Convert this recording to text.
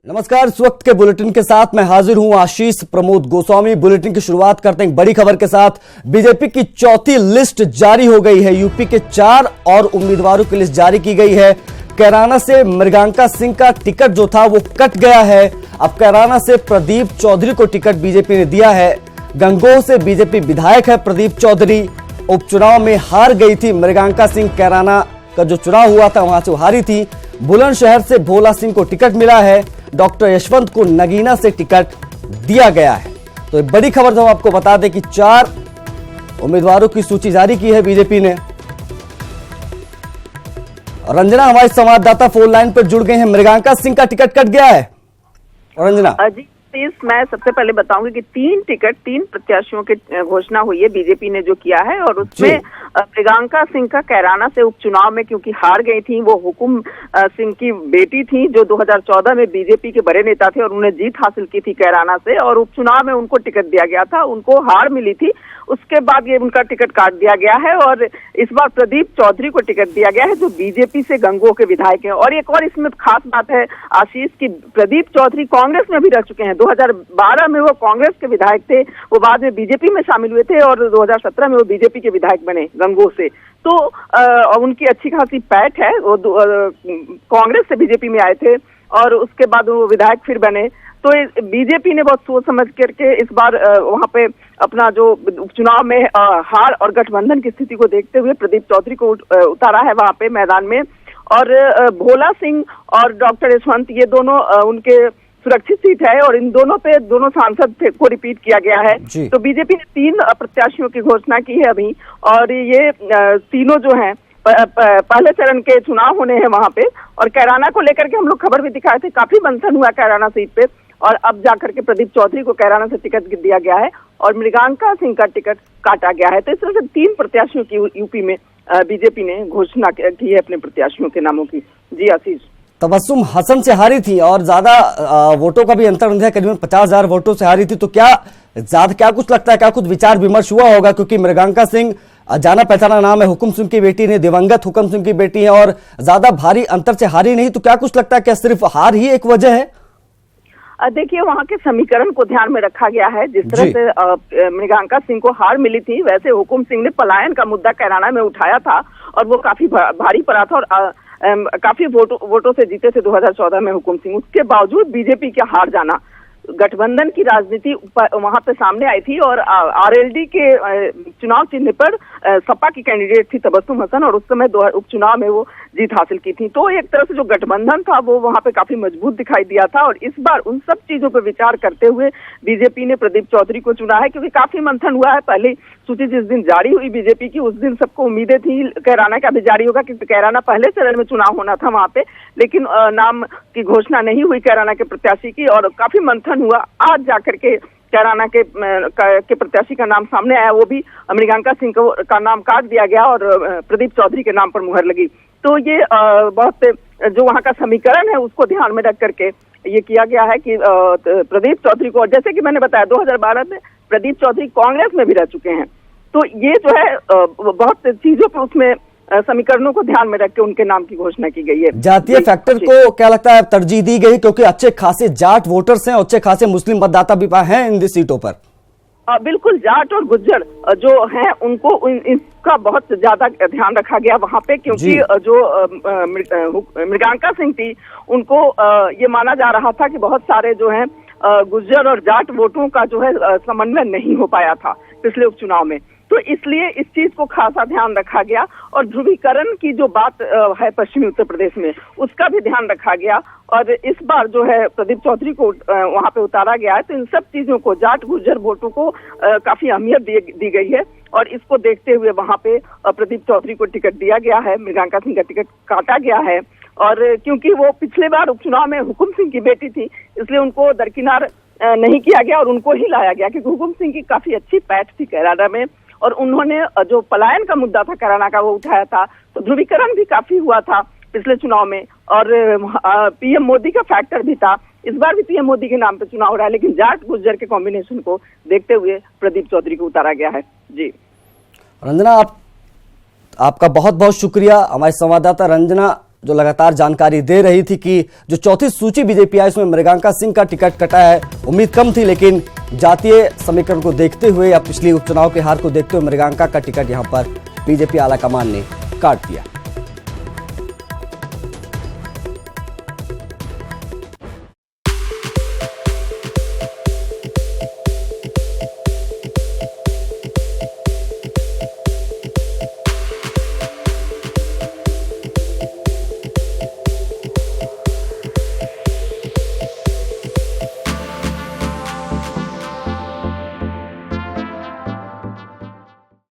नमस्कार। इस वक्त के बुलेटिन के साथ मैं हाजिर हूं आशीष प्रमोद गोस्वामी। बुलेटिन की शुरुआत करते हैं एक बड़ी खबर के साथ। बीजेपी की चौथी लिस्ट जारी हो गई है। यूपी के 4 और उम्मीदवारों की लिस्ट जारी की गई है। कैराना से मृगांका सिंह का टिकट जो था वो कट गया है। अब कैराना से प्रदीप चौधरी को टिकट बीजेपी ने दिया है। गंगोह से बीजेपी विधायक है प्रदीप चौधरी। उपचुनाव में हार गई थी मृगांका सिंह। कैराना का जो चुनाव हुआ था वहां से हारी थी। बुलंदशहर से भोला सिंह को टिकट मिला है। डॉक्टर यशवंत को नगीना से टिकट दिया गया है। तो एक बड़ी खबर जो आपको बता दें कि 4 उम्मीदवारों की सूची जारी की है बीजेपी ने। रंजना हमारी संवाददाता फोन लाइन पर जुड़ गए हैं। मृगांका सिंह का टिकट कट गया है। रंजना जी मैं सबसे पहले बताऊंगी कि 3 प्रत्याशियों की घोषणा हुई है बीजेपी ने जो किया है, और उसमें मृगांका सिंह का कैराना से उपचुनाव में क्योंकि हार गई थी, वो हुकुम सिंह की बेटी थी जो 2014 में बीजेपी के बड़े नेता थे और उन्होंने जीत हासिल की थी कैराना से, और उपचुनाव में उनको टिकट दिया गया था। उनको हार मिली थी, उसके बाद ये उनका टिकट काट दिया गया है और इस बार प्रदीप चौधरी को टिकट दिया गया है जो बीजेपी से गंगोह के विधायक हैं। और एक और इसमें खास बात है आशीष की, प्रदीप चौधरी कांग्रेस में भी रह चुके हैं। 2012 में वो कांग्रेस के विधायक थे, वो बाद में बीजेपी में शामिल हुए थे और 2017 में वो बीजेपी के विधायक बने गंगोह से। तो उनकी अच्छी खासी पैठ है। वो कांग्रेस से बीजेपी में आए थे और उसके बाद वो विधायक फिर बने। तो बीजेपी ने बहुत सोच समझ करके इस बार वहां पे अपना जो उपचुनाव में हार और गठबंधन की स्थिति को देखते हुए प्रदीप चौधरी को उतारा है वहां पे मैदान में। और भोला सिंह और डॉक्टर यशवंत ये दोनों उनके सुरक्षित सीट है और इन दोनों पे दोनों सांसद को रिपीट किया गया है। तो बीजेपी ने 3 प्रत्याशियों की घोषणा की है अभी, और ये तीनों जो हैं पहले चरण के चुनाव होने हैं वहां पे। और कैराना को लेकर के हम लोग खबर भी दिखाए थे, काफी मंथन हुआ कैराना सीट पे, और अब जाकर के प्रदीप चौधरी को कैराना से टिकट दिया गया है और मृगांका सिंह का टिकट काटा गया है। तो इस तरह से 3 प्रत्याशियों की यूपी में बीजेपी ने घोषणा की है अपने प्रत्याशियों के नामों की। जी आशीष। तबस्सुम हसन से हारी थी और ज्यादा वोटों का भी अंतर है, करीबन 50,000 वोटों से हारी थी। तो क्या कुछ लगता है, क्या कुछ विचार विमर्श हुआ होगा? क्योंकि मृगांका सिंह जाना पहचाना नाम है, हुकुम सिंह की बेटी ने, दिवंगत हुकुम सिंह की बेटी है, और ज्यादा भारी अंतर से हारी नहीं। तो क्या कुछ लगता है, क्या सिर्फ हार ही एक वजह है? देखिए वहां के समीकरण को ध्यान में रखा गया है। जिस तरह से मृगांका सिंह को हार मिली थी, वैसे हुकुम सिंह ने पलायन का मुद्दा कैराना में उठाया था और वो काफी भारी पड़ा था और काफी वोटों से जीते थे 2014 में हुकुम सिंह। उसके बावजूद बीजेपी का हार जाना, गठबंधन की राजनीति वहां पे सामने आई थी और आरएलडी के चुनाव चिन्ह पर सपा की कैंडिडेट थी तबस्सुम हसन, और उस समय उपचुनाव में वो जीत हासिल की थी। तो एक तरह से जो गठबंधन था वो वहां पे काफी मजबूत दिखाई दिया था। और इस बार उन सब चीजों पर विचार करते हुए बीजेपी ने प्रदीप चौधरी को चुना है, क्योंकि काफी मंथन हुआ है। पहले सूची जिस दिन जारी हुई बीजेपी की, उस दिन सबको उम्मीदें थी कैराना का भी जारी होगा, क्योंकि कैराना पहले चरण में चुनाव होना था वहां पे, लेकिन नाम की घोषणा नहीं हुई कैराना के प्रत्याशी की और काफी मंथन हुआ। आज जाकर के कैराना के प्रत्याशी का नाम सामने आया, वो भी मृगांका सिंह का नाम काट दिया गया और प्रदीप चौधरी के नाम पर मुहर लगी। तो ये बहुत जो वहां का समीकरण है उसको ध्यान में रख करके ये किया गया है कि प्रदीप चौधरी को, जैसे कि मैंने बताया 2012 में प्रदीप चौधरी कांग्रेस में भी रह चुके हैं। तो ये जो है बहुत चीजों पर उसमें समीकरणों को ध्यान में रख के उनके नाम की घोषणा की गई है। जातीय फैक्टर को क्या लगता है तरजीह दी गई, क्योंकि अच्छे खासे जाट वोटर्स हैं, अच्छे खासे मुस्लिम मतदाता भी हैं इन सीटों पर? बिल्कुल, जाट और गुज्जर जो हैं उनको इसका बहुत ज्यादा ध्यान रखा गया वहां पे, क्योंकि जो मृगांका सिंह थी उनको ये माना जा रहा था कि बहुत सारे जो हैं गुज्जर और जाट वोटों का जो है समन्वय नहीं हो पाया था पिछले उपचुनाव में। तो इसलिए इस चीज को खासा ध्यान रखा गया और ध्रुवीकरण की जो बात है पश्चिमी उत्तर प्रदेश में, उसका भी ध्यान रखा गया। और इस बार जो है प्रदीप चौधरी को वहां पे उतारा गया है। तो इन सब चीजों को, जाट गुज्जर वोटों को काफी अहमियत दी गई है और इसको देखते हुए वहां पे प्रदीप चौधरी को टिकट दिया गया है, मृगांका सिंह का टिकट काटा गया है। और क्योंकि वो पिछले बार उपचुनाव में हुकुम सिंह की बेटी थी, इसलिए उनको दरकिनार नहीं किया गया और उनको ही लाया गया, क्योंकि हुकुम सिंह की काफी अच्छी पैठ थी कैराना में और उन्होंने जो पलायन का मुद्दा था कैराना का वो उठाया था। तो ध्रुवीकरण भी काफी हुआ था पिछले चुनाव में और पीएम मोदी का फैक्टर भी था। इस बार भी पीएम मोदी के नाम पे चुनाव हो रहा है, लेकिन जाट गुज्जर के कॉम्बिनेशन को देखते हुए प्रदीप चौधरी को उतारा गया है। जी रंजना, आपका बहुत बहुत शुक्रिया। हमारे संवाददाता रंजना जो लगातार जानकारी दे रही थी कि जो चौथी सूची बीजेपी आई उसमें मृगांका सिंह का टिकट कटा है। उम्मीद कम थी, लेकिन जातीय समीकरण को देखते हुए या पिछली उपचुनाव के हार को देखते हुए मृगांका का टिकट यहां पर बीजेपी आलाकमान ने काट दिया।